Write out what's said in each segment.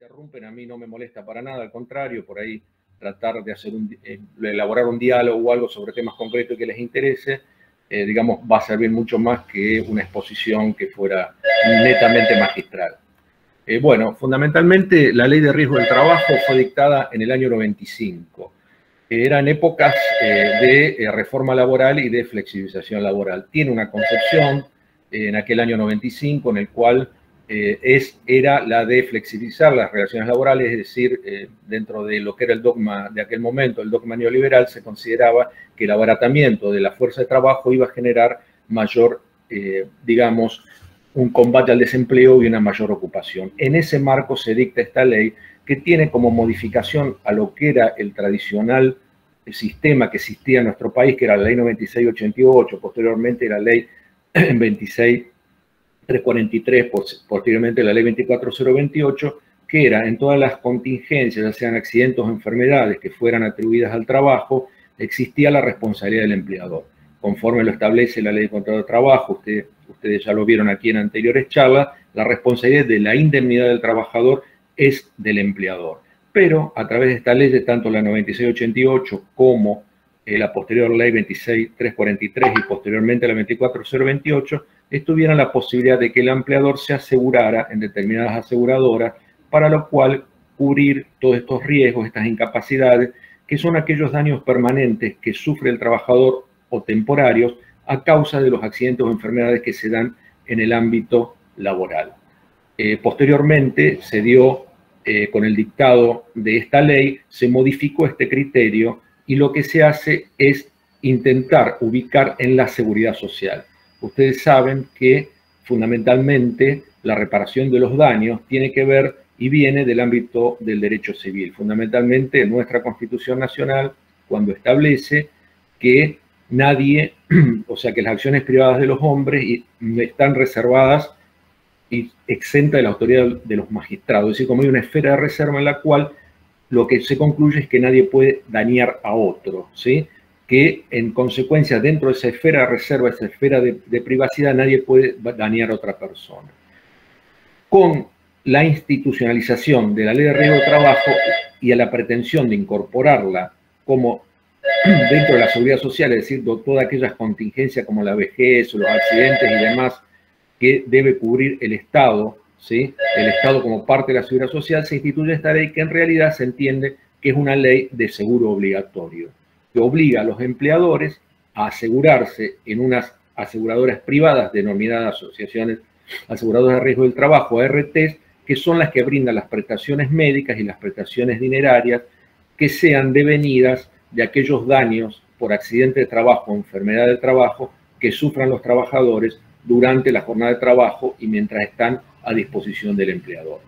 interrumpen, a mí no me molesta para nada, al contrario, por ahí tratar de hacer elaborar un diálogo o algo sobre temas concretos que les interese, digamos, va a servir mucho más que una exposición que fuera netamente magistral. Bueno, fundamentalmente la Ley de Riesgo del Trabajo fue dictada en el año 95. Eran épocas de reforma laboral y de flexibilización laboral. Tiene una concepción en aquel año 95 en el cual era la de flexibilizar las relaciones laborales, es decir, dentro de lo que era el dogma de aquel momento, el dogma neoliberal, se consideraba que el abaratamiento de la fuerza de trabajo iba a generar mayor, digamos, un combate al desempleo y una mayor ocupación. En ese marco se dicta esta ley que tiene como modificación a lo que era el tradicional sistema que existía en nuestro país, que era la ley 9688, posteriormente la ley 26343, posteriormente la ley 24028, que era en todas las contingencias, ya sean accidentes o enfermedades que fueran atribuidas al trabajo, existía la responsabilidad del empleador. Conforme lo establece la ley de contrato de trabajo, ustedes ya lo vieron aquí en anteriores charlas, la responsabilidad de la indemnidad del trabajador es del empleador. Pero a través de esta ley, tanto la 9688 como la posterior ley 26343 y posteriormente la 24028, tuvieran la posibilidad de que el empleador se asegurara en determinadas aseguradoras, para lo cual cubrir todos estos riesgos, estas incapacidades, que son aquellos daños permanentes que sufre el trabajador o temporarios a causa de los accidentes o enfermedades que se dan en el ámbito laboral. Posteriormente se dio, con el dictado de esta ley, se modificó este criterio y lo que se hace es intentar ubicar en la seguridad social. Ustedes saben que fundamentalmente la reparación de los daños tiene que ver y viene del ámbito del derecho civil. Fundamentalmente nuestra Constitución Nacional, cuando establece que nadie, o sea que las acciones privadas de los hombres están reservadas y exenta de la autoridad de los magistrados. Es decir, como hay una esfera de reserva en la cual lo que se concluye es que nadie puede dañar a otro, ¿sí? Que en consecuencia dentro de esa esfera de reserva, esa esfera de privacidad, nadie puede dañar a otra persona. Con la institucionalización de la Ley de Riesgo de Trabajo y a la pretensión de incorporarla como dentro de la seguridad social, es decir, todas aquellas contingencias como la vejez o los accidentes y demás que debe cubrir el Estado, ¿sí? El Estado como parte de la seguridad social, se instituye esta ley que en realidad se entiende que es una ley de seguro obligatorio, que obliga a los empleadores a asegurarse en unas aseguradoras privadas denominadas asociaciones aseguradoras de riesgo del trabajo, ARTs, que son las que brindan las prestaciones médicas y las prestaciones dinerarias que sean devenidas de aquellos daños por accidente de trabajo o enfermedad de trabajo que sufran los trabajadores durante la jornada de trabajo y mientras están a disposición del empleador.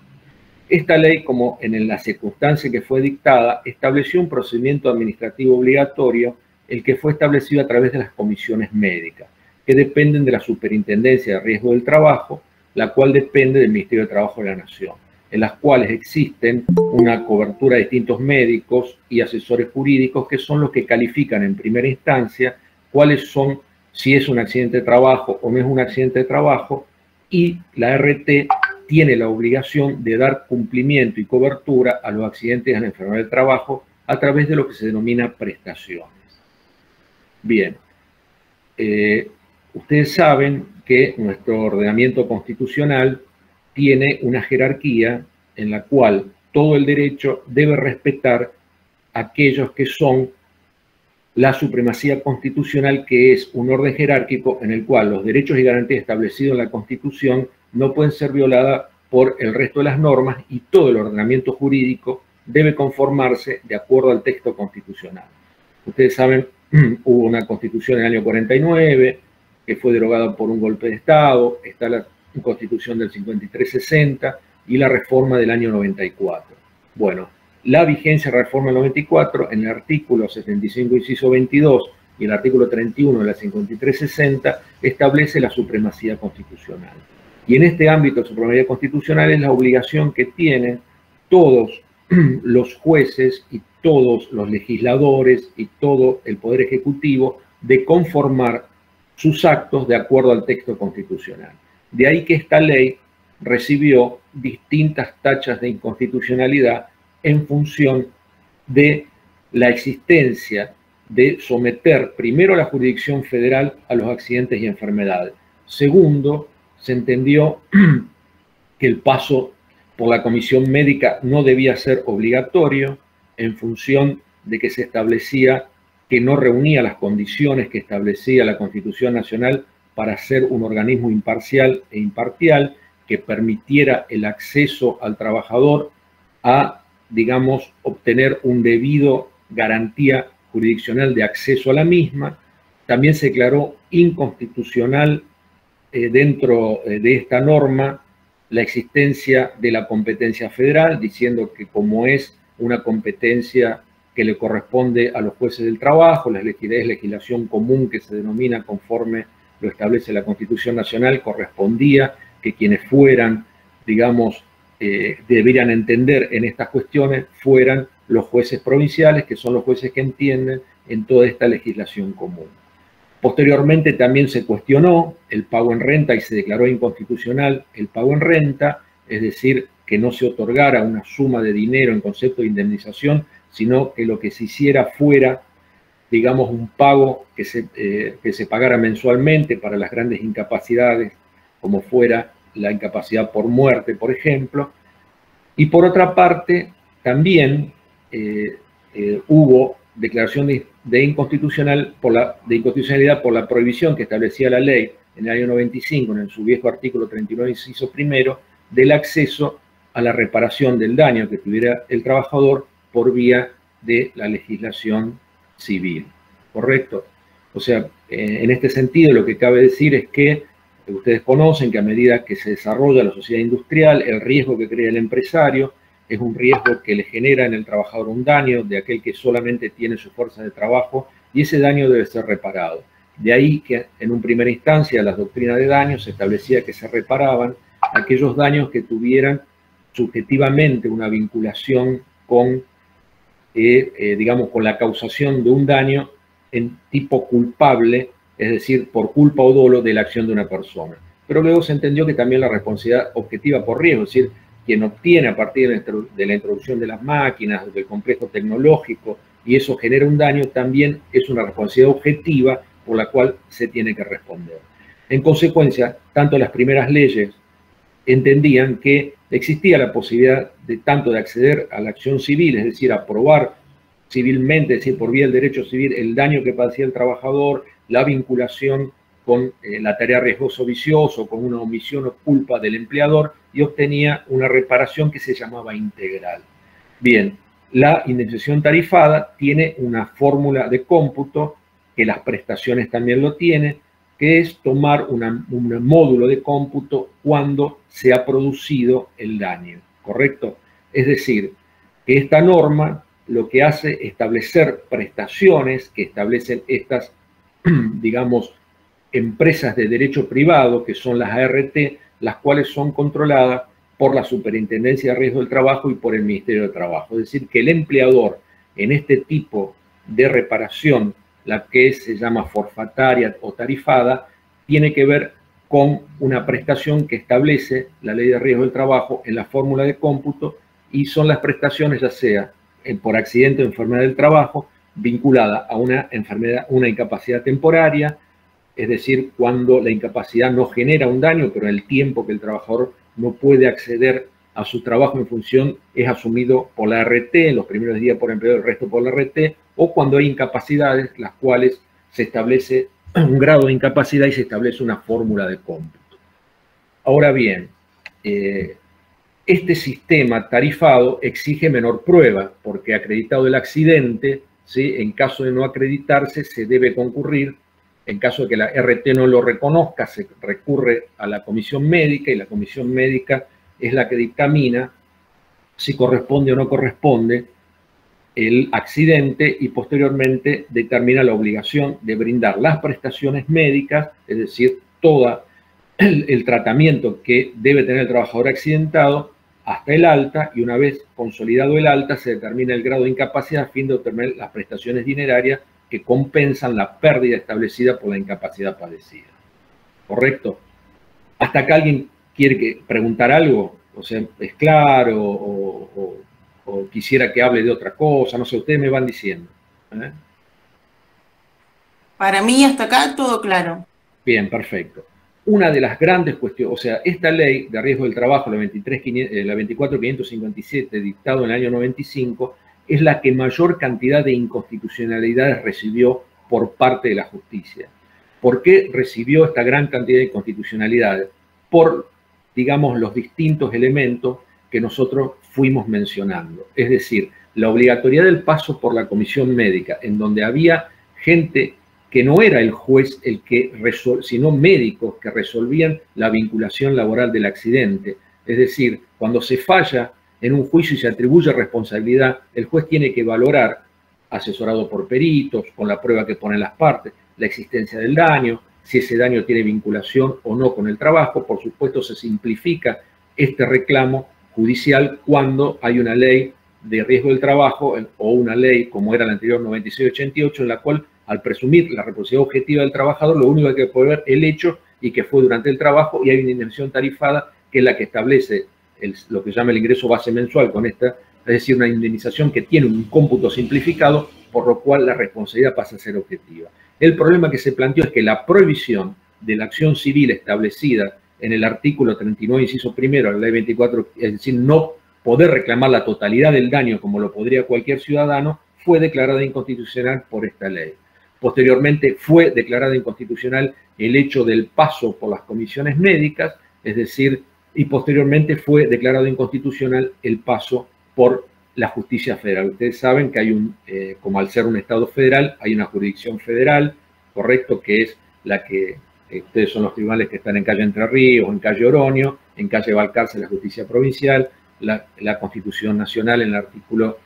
Esta ley, como en la circunstancia que fue dictada, estableció un procedimiento administrativo obligatorio, el que fue establecido a través de las comisiones médicas, que dependen de la Superintendencia de Riesgo del Trabajo, la cual depende del Ministerio de Trabajo de la Nación, en las cuales existen una cobertura de distintos médicos y asesores jurídicos que son los que califican en primera instancia cuáles son, si es un accidente de trabajo o no es un accidente de trabajo, y la RT tiene la obligación de dar cumplimiento y cobertura a los accidentes y a la enfermedad del trabajo a través de lo que se denomina prestaciones. Bien, ustedes saben que nuestro ordenamiento constitucional tiene una jerarquía en la cual todo el derecho debe respetar aquellos que son la supremacía constitucional, que es un orden jerárquico en el cual los derechos y garantías establecidos en la Constitución no pueden ser violadas por el resto de las normas y todo el ordenamiento jurídico debe conformarse de acuerdo al texto constitucional. Ustedes saben, hubo una Constitución en el año 49 que fue derogada por un golpe de Estado, está la Constitución del 53-60 y la reforma del año 94. Bueno, la vigencia de la reforma del 94, en el artículo 75, inciso 22, y el artículo 31 de la 53-60, establece la supremacía constitucional. Y en este ámbito de supremacía constitucional es la obligación que tienen todos los jueces y todos los legisladores y todo el Poder Ejecutivo de conformar sus actos de acuerdo al texto constitucional. De ahí que esta ley recibió distintas tachas de inconstitucionalidad en función de la existencia de someter primero a la jurisdicción federal a los accidentes y enfermedades. Segundo, se entendió que el paso por la comisión médica no debía ser obligatorio en función de que se establecía que no reunía las condiciones que establecía la Constitución Nacional para ser un organismo imparcial e impartial que permitiera el acceso al trabajador a, digamos, obtener un debido garantía jurisdiccional de acceso a la misma. También se declaró inconstitucional dentro de esta norma la existencia de la competencia federal, diciendo que como es una competencia que le corresponde a los jueces del trabajo, la legislación común que se denomina conforme lo establece la Constitución Nacional, correspondía que quienes fueran, digamos, deberían entender en estas cuestiones fueran los jueces provinciales, que son los jueces que entienden en toda esta legislación común. Posteriormente también se cuestionó el pago en renta y se declaró inconstitucional el pago en renta, es decir, que no se otorgara una suma de dinero en concepto de indemnización, sino que lo que se hiciera fuera, digamos, un pago que se pagara mensualmente para las grandes incapacidades, como fuera la incapacidad por muerte, por ejemplo. Y por otra parte, también hubo declaración de inconstitucionalidad por la prohibición que establecía la ley en el año 95, en su viejo artículo 39, inciso primero, del acceso a la reparación del daño que tuviera el trabajador por vía de la legislación civil. ¿Correcto? O sea, en este sentido lo que cabe decir es que ustedes conocen que a medida que se desarrolla la sociedad industrial, el riesgo que crea el empresario es un riesgo que le genera en el trabajador un daño de aquel que solamente tiene su fuerza de trabajo, y ese daño debe ser reparado. De ahí que en una primera instancia las doctrinas de daños se establecía que se reparaban aquellos daños que tuvieran subjetivamente una vinculación con, digamos, con la causación de un daño en tipo culpable, es decir, por culpa o dolo de la acción de una persona. Pero luego se entendió que también la responsabilidad objetiva por riesgo, es decir, quien obtiene a partir de la introducción de las máquinas, del complejo tecnológico, y eso genera un daño, también es una responsabilidad objetiva por la cual se tiene que responder. En consecuencia, tanto las primeras leyes entendían que existía la posibilidad de tanto de acceder a la acción civil, es decir, a probar civilmente, es decir, por vía del derecho civil, el daño que padecía el trabajador, la vinculación con la tarea riesgoso vicioso, con una omisión o culpa del empleador, y obtenía una reparación que se llamaba integral. Bien, la indemnización tarifada tiene una fórmula de cómputo, que las prestaciones también lo tienen, que es tomar un módulo de cómputo cuando se ha producido el daño, ¿correcto? Es decir, que esta norma lo que hace es establecer prestaciones que establecen estas, digamos, empresas de derecho privado, que son las ART, las cuales son controladas por la Superintendencia de Riesgo del Trabajo y por el Ministerio de Trabajo. Es decir, que el empleador en este tipo de reparación, la que se llama forfataria o tarifada, tiene que ver con una prestación que establece la Ley de Riesgo del Trabajo en la fórmula de cómputo, y son las prestaciones ya sea por accidente o enfermedad del trabajo vinculada a una enfermedad, una incapacidad temporaria, es decir, cuando la incapacidad no genera un daño, pero en el tiempo que el trabajador no puede acceder a su trabajo en función es asumido por la ART, en los primeros días por empleador, el resto por la ART, o cuando hay incapacidades, las cuales se establece un grado de incapacidad y se establece una fórmula de cómputo. Ahora bien, este sistema tarifado exige menor prueba, porque acreditado el accidente, ¿sí? En caso de no acreditarse, se debe concurrir. En caso de que la RT no lo reconozca, se recurre a la comisión médica, y la comisión médica es la que dictamina si corresponde o no corresponde el accidente, y posteriormente determina la obligación de brindar las prestaciones médicas, es decir, todo el tratamiento que debe tener el trabajador accidentado hasta el alta, y una vez consolidado el alta se determina el grado de incapacidad a fin de obtener las prestaciones dinerarias que compensan la pérdida establecida por la incapacidad padecida. ¿Correcto? ¿Hasta acá alguien ¿Quiere preguntar algo? O sea, ¿es claro o quisiera que hable de otra cosa? No sé, ustedes me van diciendo. Para mí hasta acá todo claro. Bien, perfecto. Una de las grandes cuestiones, o sea, esta ley de riesgo del trabajo, la 24.557, dictado en el año 95, es la que mayor cantidad de inconstitucionalidades recibió por parte de la justicia. ¿Por qué recibió esta gran cantidad de inconstitucionalidades? Por, digamos, los distintos elementos que nosotros fuimos mencionando. Es decir, la obligatoriedad del paso por la comisión médica, en donde había gente que no era el juez el que sino médicos que resolvían la vinculación laboral del accidente. Es decir, cuando se falla en un juicio y se atribuye responsabilidad, el juez tiene que valorar, asesorado por peritos, con la prueba que ponen las partes, la existencia del daño, si ese daño tiene vinculación o no con el trabajo. Por supuesto, se simplifica este reclamo judicial cuando hay una ley de riesgo del trabajo o una ley, como era la anterior 9688, en la cual, al presumir la responsabilidad objetiva del trabajador, lo único que puede ver el hecho y que fue durante el trabajo, y hay una indemnización tarifada que es la que establece lo que se llama el ingreso base mensual con esta, es decir, una indemnización que tiene un cómputo simplificado, por lo cual la responsabilidad pasa a ser objetiva. El problema que se planteó es que la prohibición de la acción civil establecida en el artículo 39, inciso primero, de la ley 24, es decir, no poder reclamar la totalidad del daño como lo podría cualquier ciudadano, fue declarada inconstitucional por esta ley. Posteriormente fue declarada inconstitucional el hecho del paso por las comisiones médicas, es decir, y posteriormente fue declarado inconstitucional el paso por la justicia federal. Ustedes saben que hay como al ser un Estado federal, hay una jurisdicción federal, correcto, que es la que, ustedes son los tribunales que están en calle Entre Ríos, en calle Oroño, en calle Balcarce la justicia provincial, la Constitución Nacional en el artículo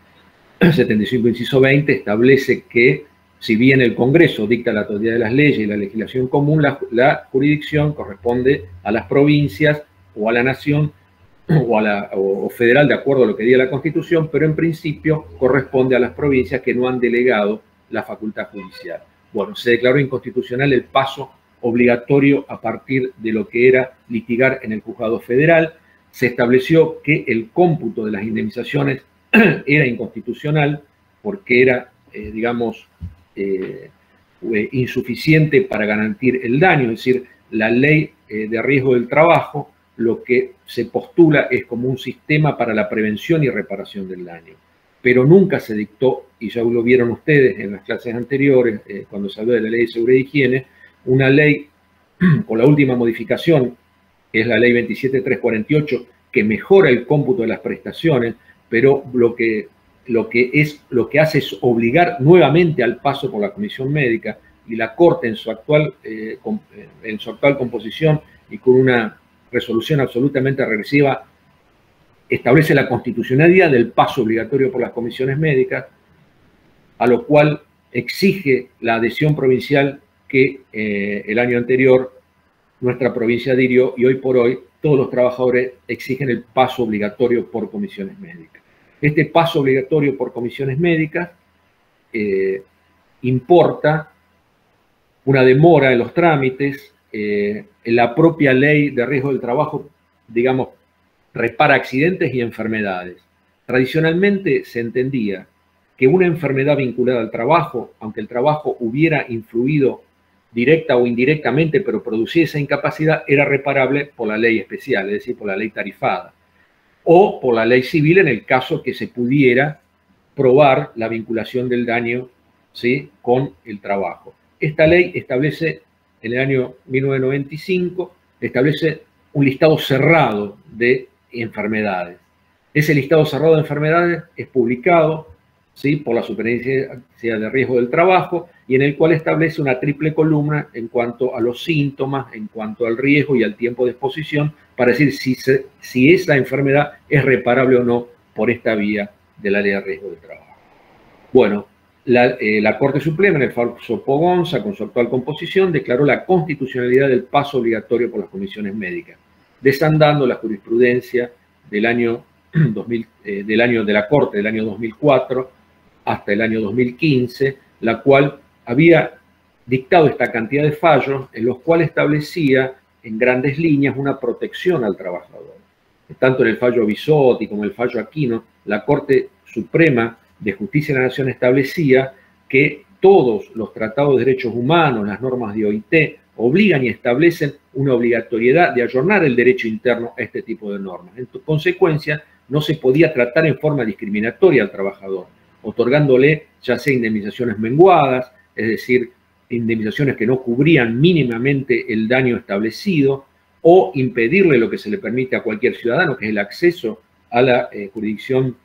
75, inciso 20, establece que si bien el Congreso dicta la totalidad de las leyes y la legislación común, la jurisdicción corresponde a las provincias o a la nación o federal, de acuerdo a lo que diga la Constitución, pero en principio corresponde a las provincias que no han delegado la facultad judicial. Bueno, se declaró inconstitucional el paso obligatorio a partir de lo que era litigar en el juzgado federal. Se estableció que el cómputo de las indemnizaciones era inconstitucional porque era, digamos, insuficiente para garantizar el daño. Es decir, la ley de riesgo del trabajo lo que se postula es como un sistema para la prevención y reparación del daño. Pero nunca se dictó, y ya lo vieron ustedes en las clases anteriores, cuando se habló de la Ley de Seguridad y Higiene, una ley con la última modificación, que es la Ley 27348, que mejora el cómputo de las prestaciones, pero lo que hace es obligar nuevamente al paso por la comisión médica, y la Corte en su actual composición y con una resolución absolutamente regresiva establece la constitucionalidad del paso obligatorio por las comisiones médicas, a lo cual exige la adhesión provincial que el año anterior nuestra provincia adhirió, y hoy por hoy todos los trabajadores exigen el paso obligatorio por comisiones médicas. Este paso obligatorio por comisiones médicas importa una demora en los trámites. La propia ley de riesgo del trabajo, digamos, repara accidentes y enfermedades. Tradicionalmente se entendía que una enfermedad vinculada al trabajo, aunque el trabajo hubiera influido directa o indirectamente, pero producía esa incapacidad, era reparable por la ley especial, es decir, por la ley tarifada, o por la ley civil en el caso que se pudiera probar la vinculación del daño, ¿sí?, con el trabajo. Esta ley establece, en el año 1995, establece un listado cerrado de enfermedades. Ese listado cerrado de enfermedades es publicado, ¿sí?, por la Superintendencia de Riesgo del Trabajo, y en el cual establece una triple columna en cuanto a los síntomas, en cuanto al riesgo y al tiempo de exposición, para decir si esa enfermedad es reparable o no por esta vía de la ley de riesgo del trabajo. Bueno, la Corte Suprema, en el fallo Pogonza, con su actual composición, declaró la constitucionalidad del paso obligatorio por las comisiones médicas, desandando la jurisprudencia del año de la Corte del año 2004 hasta el año 2015, la cual había dictado esta cantidad de fallos en los cuales establecía en grandes líneas, una protección al trabajador. Tanto en el fallo Bisotti como en el fallo Aquino, la Corte Suprema de Justicia de la Nación establecía que todos los tratados de derechos humanos, las normas de OIT, obligan y establecen una obligatoriedad de ayornar el derecho interno a este tipo de normas. En consecuencia, no se podía tratar en forma discriminatoria al trabajador, otorgándole ya sea indemnizaciones menguadas, es decir, indemnizaciones que no cubrían mínimamente el daño establecido, o impedirle lo que se le permite a cualquier ciudadano, que es el acceso a la jurisdicción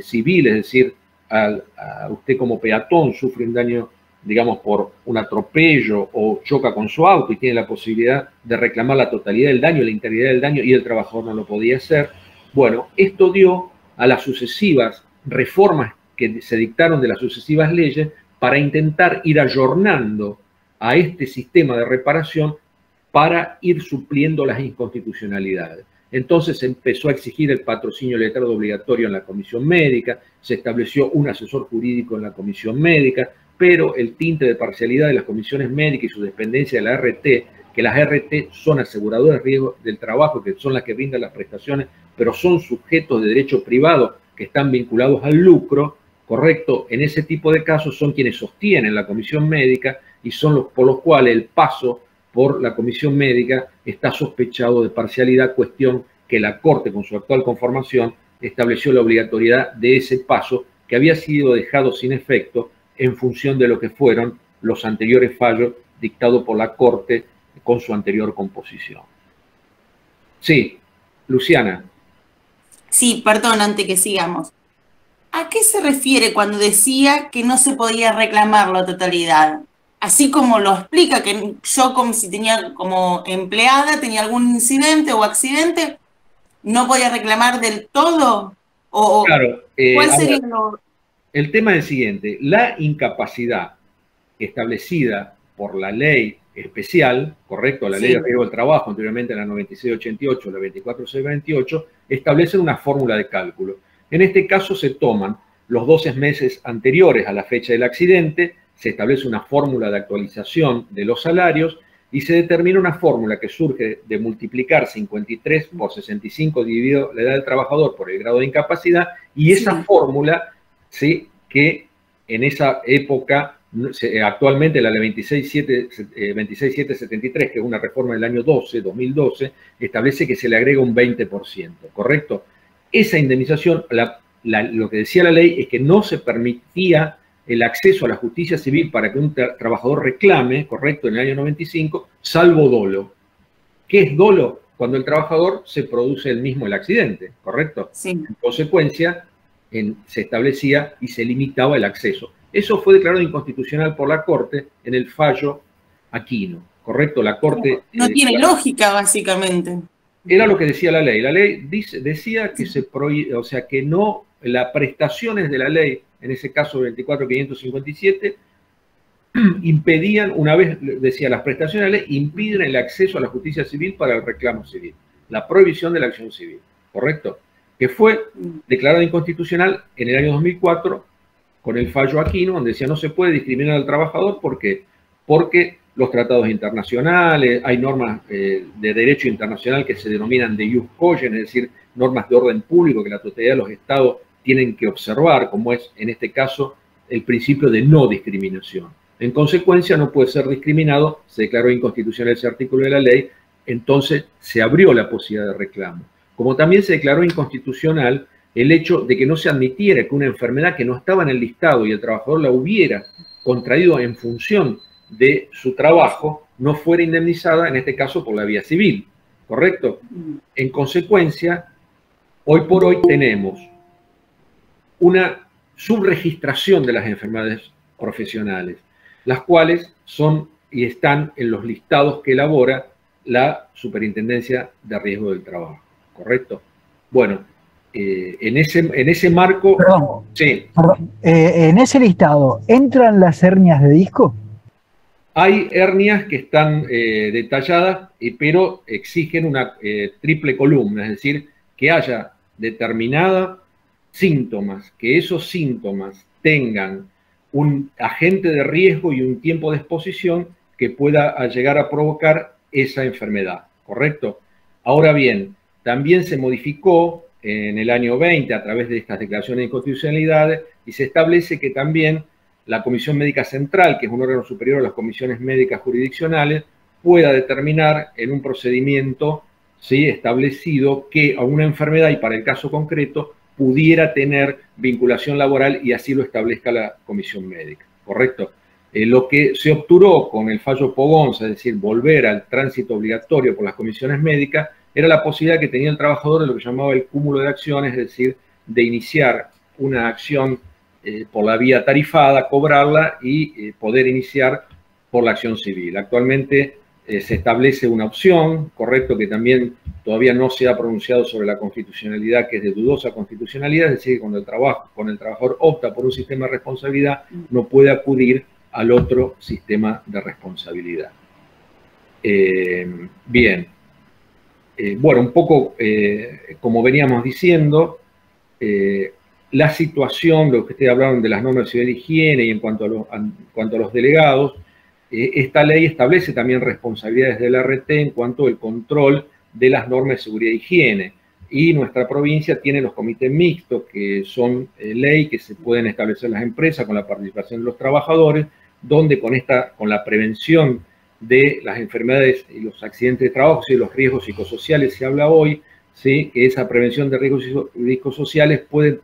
civil, es decir, a usted como peatón sufre un daño, digamos, por un atropello o choca con su auto y tiene la posibilidad de reclamar la totalidad del daño, la integridad del daño, y el trabajador no lo podía hacer. Bueno, esto dio a las sucesivas reformas que se dictaron de las sucesivas leyes para intentar ir ayornando a este sistema de reparación para ir supliendo las inconstitucionalidades. Entonces se empezó a exigir el patrocinio letrado obligatorio en la comisión médica, se estableció un asesor jurídico en la comisión médica, pero el tinte de parcialidad de las comisiones médicas y su dependencia de la RT, que las RT son aseguradoras de riesgo del trabajo, que son las que brindan las prestaciones, pero son sujetos de derecho privado que están vinculados al lucro, correcto, en ese tipo de casos son quienes sostienen la comisión médica y son los por los cuales el paso por la comisión médica está sospechado de parcialidad, cuestión que la Corte, con su actual conformación, estableció la obligatoriedad de ese paso que había sido dejado sin efecto en función de lo que fueron los anteriores fallos dictados por la Corte con su anterior composición. Sí, Luciana. Sí, perdón, antes que sigamos. ¿A qué se refiere cuando decía que no se podía reclamar la totalidad? Así como lo explica, que yo como si tenía como empleada, tenía algún incidente o accidente, ¿no podía reclamar del todo? ¿O claro, cuál sería lo...? El tema es el siguiente, la incapacidad establecida por la ley especial, correcto, la ley de riesgo del trabajo, anteriormente la 9688, la 24628, establece una fórmula de cálculo. En este caso se toman los 12 meses anteriores a la fecha del accidente, se establece una fórmula de actualización de los salarios y se determina una fórmula que surge de multiplicar 53 por 65 dividido la edad del trabajador por el grado de incapacidad, y esa fórmula, ¿sí?, que en esa época, actualmente la ley 26773, que es una reforma del año 2012, establece que se le agrega un 20%, ¿correcto? Esa indemnización, lo que decía la ley es que no se permitía el acceso a la justicia civil para que un trabajador reclame, correcto, en el año 95, salvo dolo. ¿Qué es dolo? Cuando el trabajador se produce él mismo el accidente, ¿correcto? Sí. En consecuencia, se establecía y se limitaba el acceso. Eso fue declarado inconstitucional por la Corte en el fallo Aquino, ¿correcto? La Corte... No tiene lógica, básicamente. Era lo que decía la ley. La ley decía que se prohíbe, o sea, que no, las prestaciones de la ley, en ese caso 24557, impedían, una vez decía, las prestaciones de la ley impiden el acceso a la justicia civil para el reclamo civil. La prohibición de la acción civil, ¿correcto? Que fue declarada inconstitucional en el año 2004 con el fallo Aquino, donde decía no se puede discriminar al trabajador. ¿Por qué? Porque los tratados internacionales, hay normas de derecho internacional que se denominan de ius cogens, es decir, normas de orden público que la totalidad de los estados tienen que observar, como es en este caso el principio de no discriminación. En consecuencia, no puede ser discriminado, se declaró inconstitucional ese artículo de la ley, entonces se abrió la posibilidad de reclamo. Como también se declaró inconstitucional el hecho de que no se admitiera que una enfermedad que no estaba en el listado y el trabajador la hubiera contraído en función de su trabajo, no fuera indemnizada, en este caso por la vía civil, ¿correcto? En consecuencia, hoy por hoy tenemos una subregistración de las enfermedades profesionales, las cuales son y están en los listados que elabora la Superintendencia de Riesgo del Trabajo, ¿correcto? Bueno, en ese marco... Perdón, sí. Perdón, en ese listado, ¿entran las hernias de disco? Hay hernias que están detalladas, pero exigen una triple columna, es decir, que haya determinados síntomas, que esos síntomas tengan un agente de riesgo y un tiempo de exposición que pueda llegar a provocar esa enfermedad. ¿correcto? Ahora bien, también se modificó en el año 20 a través de estas declaraciones de inconstitucionalidad y se establece que también la Comisión Médica Central, que es un órgano superior a las comisiones médicas jurisdiccionales, pueda determinar en un procedimiento, ¿sí?, establecido que a una enfermedad, y para el caso concreto, pudiera tener vinculación laboral y así lo establezca la comisión médica, ¿correcto? Lo que se obturó con el fallo Pogonza, es decir, volver al tránsito obligatorio por las comisiones médicas, era la posibilidad que tenía el trabajador de lo que llamaba el cúmulo de acciones, es decir, de iniciar una acción por la vía tarifada, cobrarla y poder iniciar por la acción civil. Actualmente se establece una opción, correcto, que también todavía no se ha pronunciado sobre la constitucionalidad, que es de dudosa constitucionalidad, es decir, cuando el trabajador opta por un sistema de responsabilidad, no puede acudir al otro sistema de responsabilidad. Bien. Bueno, un poco como veníamos diciendo, la situación, lo que ustedes hablaron de las normas de seguridad y higiene y en cuanto a los delegados, esta ley establece también responsabilidades del RT en cuanto al control de las normas de seguridad y higiene. Y nuestra provincia tiene los comités mixtos, que son ley que se pueden establecer las empresas con la participación de los trabajadores, donde con la prevención de las enfermedades y los accidentes de trabajo y los riesgos psicosociales se habla hoy, ¿sí?, que esa prevención de riesgos psicosociales puede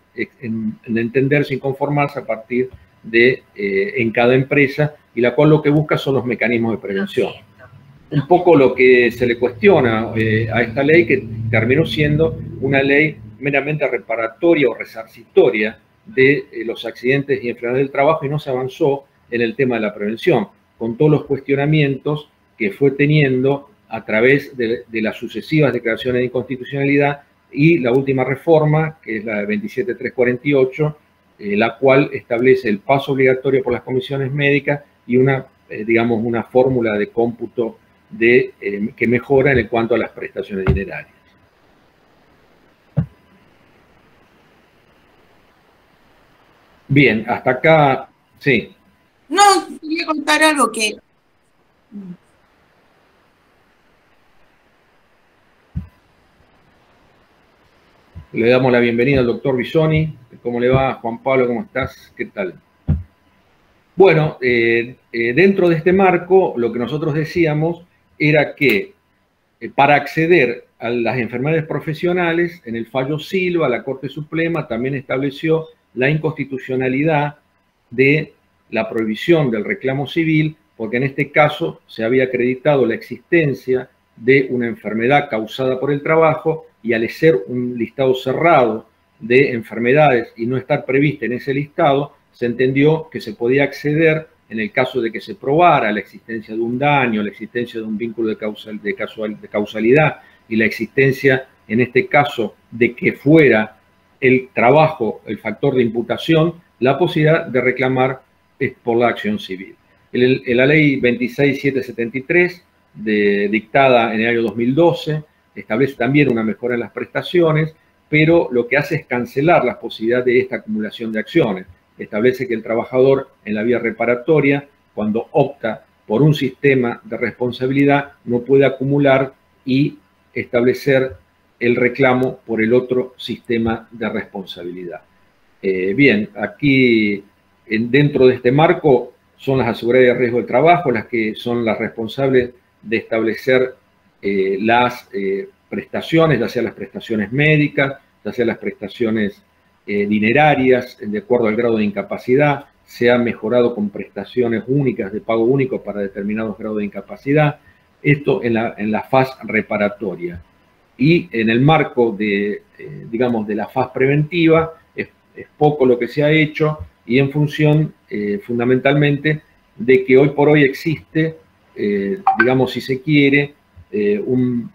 entenderse y conformarse a partir de en cada empresa, y la cual lo que busca son los mecanismos de prevención. Un poco lo que se le cuestiona a esta ley, que terminó siendo una ley meramente reparatoria o resarcitoria de los accidentes y enfermedades del trabajo, y no se avanzó en el tema de la prevención, con todos los cuestionamientos que fue teniendo a través de las sucesivas declaraciones de inconstitucionalidad y la última reforma, que es la de 27348, la cual establece el paso obligatorio por las comisiones médicas y digamos, una fórmula de cómputo que mejora en cuanto a las prestaciones dinerarias. Bien, hasta acá, sí. No, quería contar algo que... Le damos la bienvenida al doctor Bisoni. ¿Cómo le va? Juan Pablo, ¿cómo estás? ¿Qué tal? Bueno, dentro de este marco, lo que nosotros decíamos era que para acceder a las enfermedades profesionales, en el fallo Silva, la Corte Suprema también estableció la inconstitucionalidad de la prohibición del reclamo civil, porque en este caso se había acreditado la existencia de una enfermedad causada por el trabajo, y al ser un listado cerrado de enfermedades y no estar prevista en ese listado, se entendió que se podía acceder en el caso de que se probara la existencia de un daño, la existencia de un vínculo de causalidad y la existencia, en este caso, de que fuera el trabajo el factor de imputación, la posibilidad de reclamar por la acción civil. La ley 26773, dictada en el año 2012, establece también una mejora en las prestaciones, pero lo que hace es cancelar las posibilidades de esta acumulación de acciones. Establece que el trabajador en la vía reparatoria, cuando opta por un sistema de responsabilidad, no puede acumular y establecer el reclamo por el otro sistema de responsabilidad. Bien, aquí dentro de este marco son las aseguradoras de riesgo del trabajo las que son las responsables de establecer las prestaciones, ya sea las prestaciones médicas, ya sea las prestaciones dinerarias, de acuerdo al grado de incapacidad. Se ha mejorado con prestaciones únicas de pago único para determinados grados de incapacidad. Esto en la fase reparatoria. Y en el marco de, digamos, de la fase preventiva, es poco lo que se ha hecho, y en función fundamentalmente de que hoy por hoy existe, digamos, si se quiere, un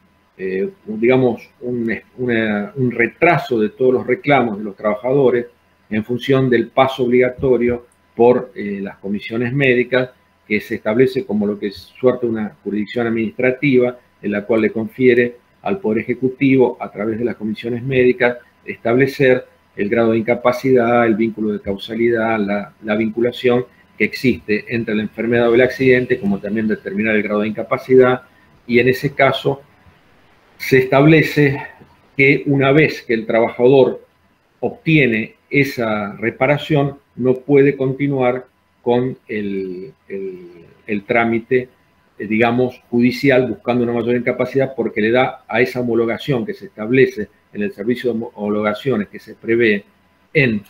retraso de todos los reclamos de los trabajadores en función del paso obligatorio por las comisiones médicas, que se establece como lo que es suerte una jurisdicción administrativa, en la cual le confiere al Poder Ejecutivo, a través de las comisiones médicas, establecer el grado de incapacidad, el vínculo de causalidad, la vinculación que existe entre la enfermedad o el accidente, como también determinar el grado de incapacidad, y en ese caso se establece que una vez que el trabajador obtiene esa reparación, no puede continuar con el trámite, digamos, judicial buscando una mayor incapacidad, porque le da a esa homologación que se establece en el servicio de homologaciones que se prevé en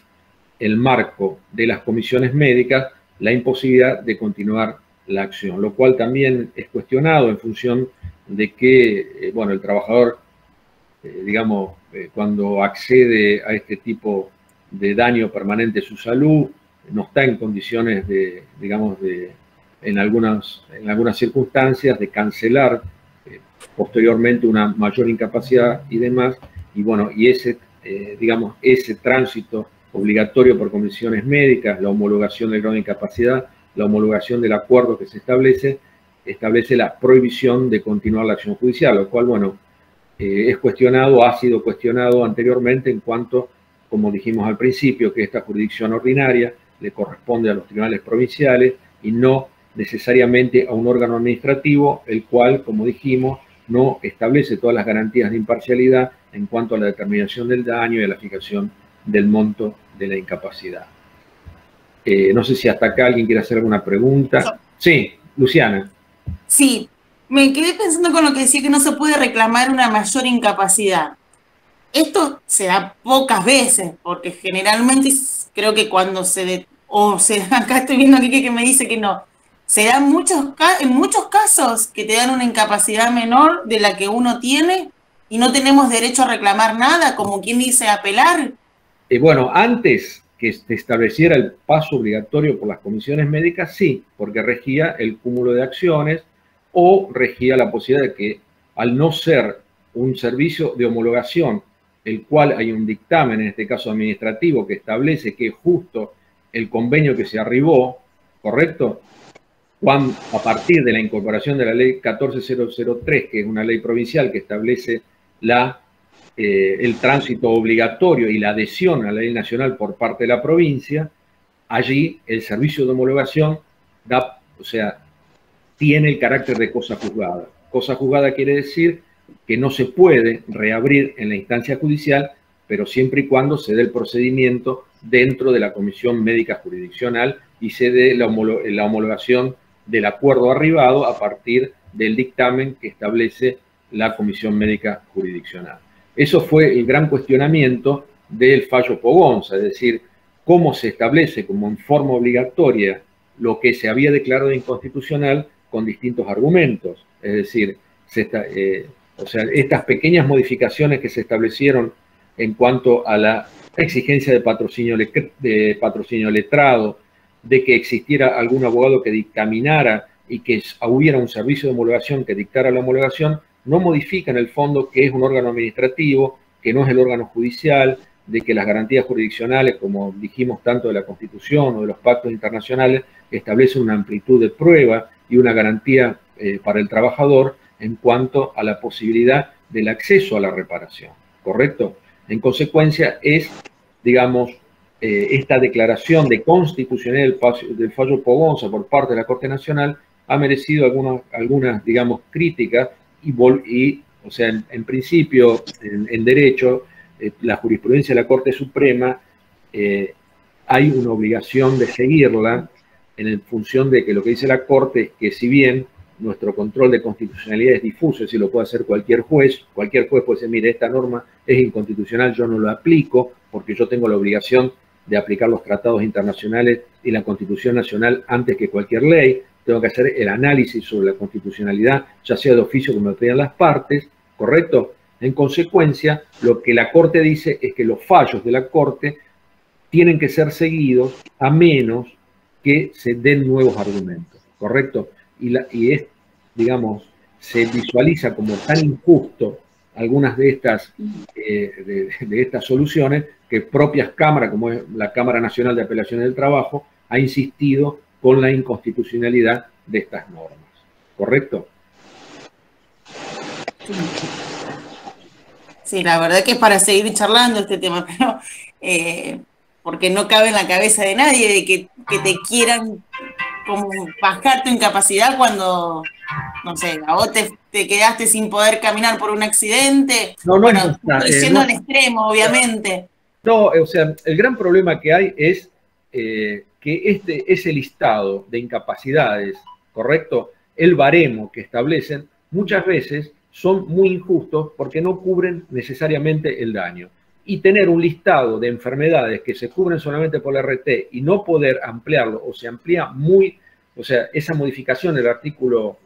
el marco de las comisiones médicas la imposibilidad de continuar la acción, lo cual también es cuestionado en función de que, bueno, el trabajador, digamos, cuando accede a este tipo de daño permanente a su salud, no está en condiciones de, digamos, en algunas circunstancias, de cancelar posteriormente una mayor incapacidad y demás, y bueno, y ese, digamos, ese tránsito obligatorio por comisiones médicas, la homologación del grado de incapacidad, la homologación del acuerdo que se establece la prohibición de continuar la acción judicial, lo cual, bueno, es cuestionado, ha sido cuestionado anteriormente en cuanto, como dijimos al principio, que esta jurisdicción ordinaria le corresponde a los tribunales provinciales y no necesariamente a un órgano administrativo, el cual, como dijimos, no establece todas las garantías de imparcialidad en cuanto a la determinación del daño y a la fijación del monto de la incapacidad. No sé si hasta acá alguien quiere hacer alguna pregunta. Sí, Luciana. Sí, me quedé pensando con lo que decía que no se puede reclamar una mayor incapacidad. Esto se da pocas veces, porque generalmente creo que cuando acá estoy viendo aquí que me dice que no, se da en muchos casos que te dan una incapacidad menor de la que uno tiene y no tenemos derecho a reclamar nada, como quien dice apelar. Bueno, antes que se estableciera el paso obligatorio por las comisiones médicas, sí, porque regía el cúmulo de acciones o regía la posibilidad de que, al no ser un servicio de homologación, el cual hay un dictamen, en este caso administrativo, que establece que justo el convenio que se arribó, ¿correcto?, cuando, a partir de la incorporación de la ley 14003, que es una ley provincial que establece el tránsito obligatorio y la adhesión a la ley nacional por parte de la provincia, allí el servicio de homologación tiene el carácter de cosa juzgada. Cosa juzgada quiere decir que no se puede reabrir en la instancia judicial, pero siempre y cuando se dé el procedimiento dentro de la comisión médica jurisdiccional y se dé la homologación del acuerdo arribado a partir del dictamen que establece la comisión médica jurisdiccional. Eso fue el gran cuestionamiento del fallo Pogonza, es decir, cómo se establece como en forma obligatoria lo que se había declarado inconstitucional con distintos argumentos. Es decir, estas pequeñas modificaciones que se establecieron en cuanto a la exigencia de patrocinio letrado, de que existiera algún abogado que dictaminara y que hubiera un servicio de homologación que dictara la homologación, no modifica en el fondo que es un órgano administrativo, que no es el órgano judicial, de que las garantías jurisdiccionales, como dijimos tanto de la Constitución o de los pactos internacionales, establecen una amplitud de prueba y una garantía para el trabajador en cuanto a la posibilidad del acceso a la reparación, ¿correcto? En consecuencia es, digamos, esta declaración de constitucionalidad del fallo Pogonza por parte de la Corte Nacional ha merecido algunas digamos, críticas o sea, en principio, en derecho, la jurisprudencia de la Corte Suprema, hay una obligación de seguirla en función de que lo que dice la Corte es que si bien nuestro control de constitucionalidad es difuso, es decir, lo puede hacer cualquier juez puede decir, mire, esta norma es inconstitucional, yo no lo aplico porque yo tengo la obligación de aplicar los tratados internacionales y la Constitución Nacional antes que cualquier ley, tengo que hacer el análisis sobre la constitucionalidad, ya sea de oficio como lo pedían las partes, ¿correcto? En consecuencia, lo que la Corte dice es que los fallos de la Corte tienen que ser seguidos a menos que se den nuevos argumentos, ¿correcto? Y es, digamos, se visualiza como tan injusto algunas de estas soluciones que propias cámaras, como es la Cámara Nacional de Apelaciones del Trabajo, ha insistido con la inconstitucionalidad de estas normas, ¿correcto? Sí, la verdad que es para seguir charlando este tema, pero porque no cabe en la cabeza de nadie de que te quieran como bajar tu incapacidad cuando no sé, a vos te quedaste sin poder caminar por un accidente. No, bueno, estoy yendo al extremo, obviamente. No, o sea, el gran problema que hay es que ese listado de incapacidades, ¿correcto? El baremo que establecen, muchas veces son muy injustos porque no cubren necesariamente el daño. Y tener un listado de enfermedades que se cubren solamente por la RT y no poder ampliarlo, o se amplía muy, o sea, esa modificación del artículo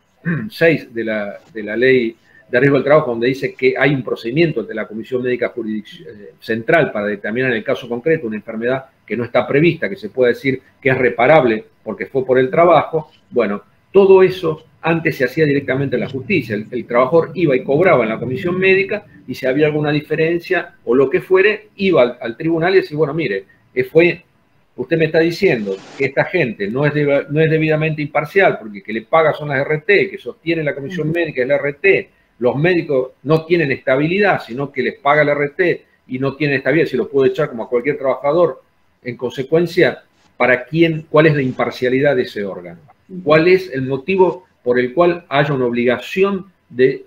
6 de la ley de riesgo del trabajo, donde dice que hay un procedimiento de la Comisión Médica Central para determinar en el caso concreto una enfermedad que no está prevista, que se puede decir que es reparable porque fue por el trabajo. Bueno, todo eso antes se hacía directamente en la justicia. El trabajador iba y cobraba en la comisión médica y si había alguna diferencia o lo que fuere, iba al tribunal y decía, bueno, mire, usted me está diciendo que esta gente no es debidamente imparcial porque que le paga son las RT, que sostiene la comisión médica es la RT, los médicos no tienen estabilidad, sino que les paga la RT y no tienen estabilidad, si lo puede echar como a cualquier trabajador. En consecuencia, ¿cuál es la imparcialidad de ese órgano? ¿Cuál es el motivo por el cual haya una obligación de...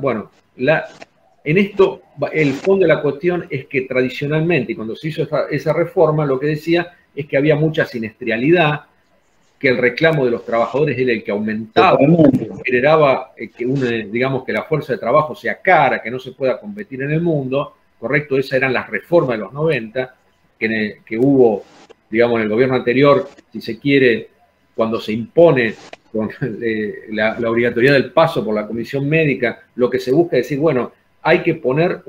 Bueno, en esto, el fondo de la cuestión es que tradicionalmente, y cuando se hizo esa reforma, lo que decía es que había mucha siniestralidad, que el reclamo de los trabajadores era el que aumentaba, generaba digamos que la fuerza de trabajo sea cara, que no se pueda competir en el mundo, ¿correcto? Esas eran las reformas de los 90, que hubo, digamos, en el gobierno anterior, si se quiere, cuando se impone con la obligatoriedad del paso por la comisión médica, lo que se busca es decir, bueno, hay que poner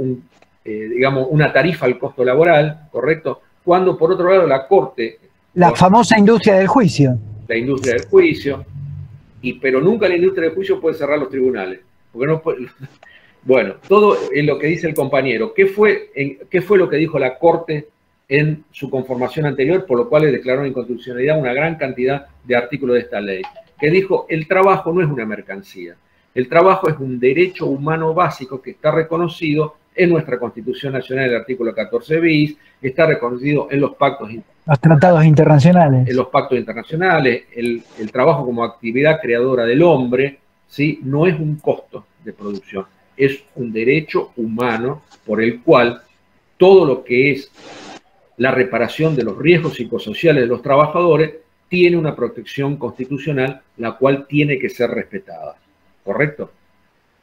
digamos, una tarifa al costo laboral, ¿correcto? Cuando, por otro lado, la Corte... La famosa industria del juicio. La industria del juicio, pero nunca la industria del juicio puede cerrar los tribunales. Porque no puede, bueno, todo es lo que dice el compañero. ¿Qué fue lo que dijo la Corte en su conformación anterior, por lo cual le declaró inconstitucionalidad una gran cantidad de artículos de esta ley? Que dijo, el trabajo no es una mercancía. El trabajo es un derecho humano básico que está reconocido en nuestra Constitución Nacional, el artículo 14 bis, está reconocido en los pactos los tratados internacionales. En los pactos internacionales, el trabajo como actividad creadora del hombre, ¿sí? No es un costo de producción, es un derecho humano por el cual todo lo que es la reparación de los riesgos psicosociales de los trabajadores tiene una protección constitucional, la cual tiene que ser respetada, ¿correcto?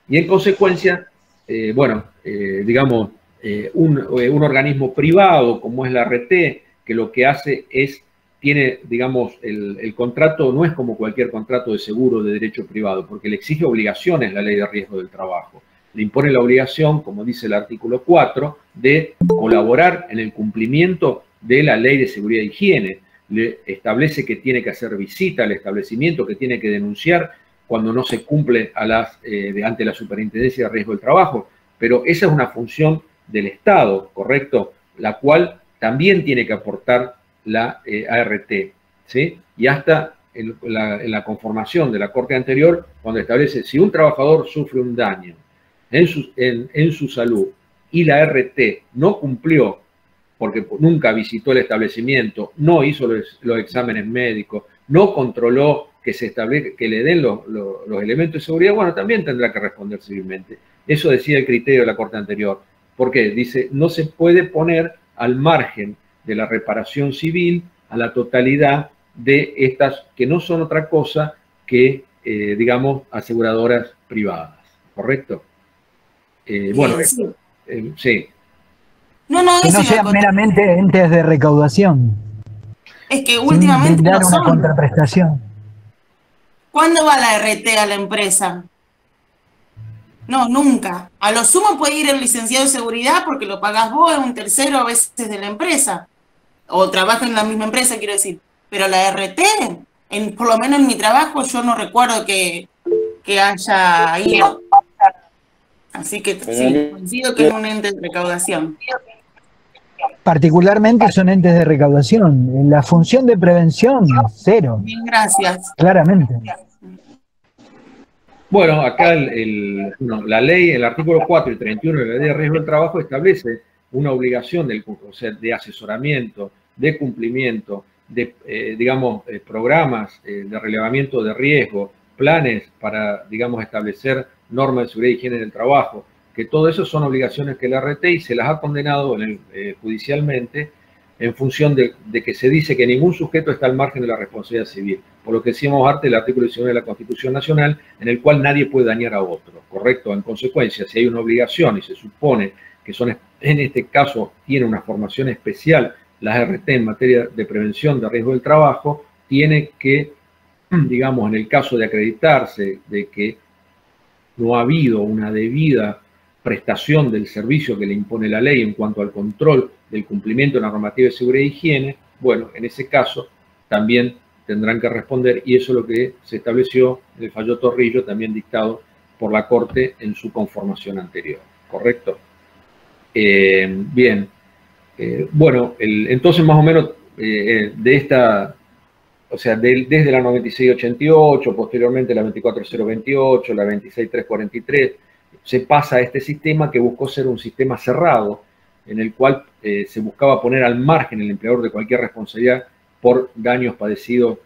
Y en consecuencia, digamos, un organismo privado como es la RT, que lo que hace tiene, digamos, el contrato no es como cualquier contrato de seguro de derecho privado, porque le exige obligaciones la ley de riesgo del trabajo. Le impone la obligación, como dice el artículo 4, de colaborar en el cumplimiento de la ley de seguridad e higiene. Le establece que tiene que hacer visita al establecimiento, que tiene que denunciar cuando no se cumple ante la Superintendencia de Riesgo del Trabajo. Pero esa es una función del Estado, ¿correcto? La cual también tiene que aportar la ART, ¿sí? Y hasta en la conformación de la Corte anterior, cuando establece si un trabajador sufre un daño en su salud y la ART no cumplió porque nunca visitó el establecimiento, no hizo los exámenes médicos, no controló que le den los elementos de seguridad, bueno, también tendrá que responder civilmente. Eso decía el criterio de la Corte anterior. ¿Por qué? Dice, no se puede poner al margen de la reparación civil a la totalidad de estas que no son otra cosa que, digamos, aseguradoras privadas, ¿correcto? Bueno, sí. Sí. Que no sean meramente entes de recaudación. Es que últimamente no son. Una contraprestación. ¿Cuándo va la RT a la empresa? No, nunca. A lo sumo puede ir el licenciado de seguridad porque lo pagás vos, un tercero a veces de la empresa. O trabaja en la misma empresa, quiero decir. Pero la RT, por lo menos en mi trabajo, yo no recuerdo que haya ido. Así que sí, coincido que es un ente de recaudación. Particularmente son entes de recaudación. La función de prevención, cero. Bien, gracias. Claramente. Bueno, acá la ley, el artículo 4 y 31 de la ley de riesgo del trabajo establece una obligación de asesoramiento, de cumplimiento, de, digamos, programas de relevamiento de riesgo, planes para, digamos, establecer normas de seguridad y higiene del trabajo, que todo eso son obligaciones que la RTI se las ha condenado judicialmente en función de que se dice que ningún sujeto está al margen de la responsabilidad civil, por lo que decíamos antes del artículo 19 de la Constitución Nacional, en el cual nadie puede dañar a otro, ¿correcto? En consecuencia, si hay una obligación y se supone que en este caso tiene una formación especial la RT en materia de prevención de riesgo del trabajo, tiene que, digamos, en el caso de acreditarse de que no ha habido una debida prestación del servicio que le impone la ley en cuanto al control del cumplimiento de la normativa de seguridad e higiene, bueno, en ese caso también tendrán que responder, y eso es lo que se estableció en el fallo Torrillo, también dictado por la Corte en su conformación anterior, ¿correcto? Bien, bueno, entonces más o menos de esta, o sea, desde la 9688, posteriormente la 24028, la 26343, se pasa a este sistema que buscó ser un sistema cerrado, en el cual se buscaba poner al margen el empleador de cualquier responsabilidad por daños padecidos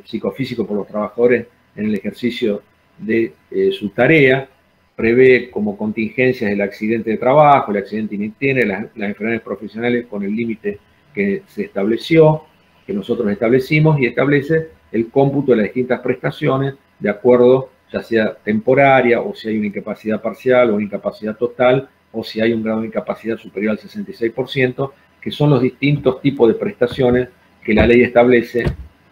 psicofísicos por los trabajadores en el ejercicio de su tarea. Prevé como contingencias el accidente de trabajo, el accidente initial, las enfermedades profesionales con el límite que se estableció, que nosotros establecimos, y establece el cómputo de las distintas prestaciones de acuerdo, ya sea temporaria, o si hay una incapacidad parcial o una incapacidad total, o si hay un grado de incapacidad superior al 66%, que son los distintos tipos de prestaciones que la ley establece,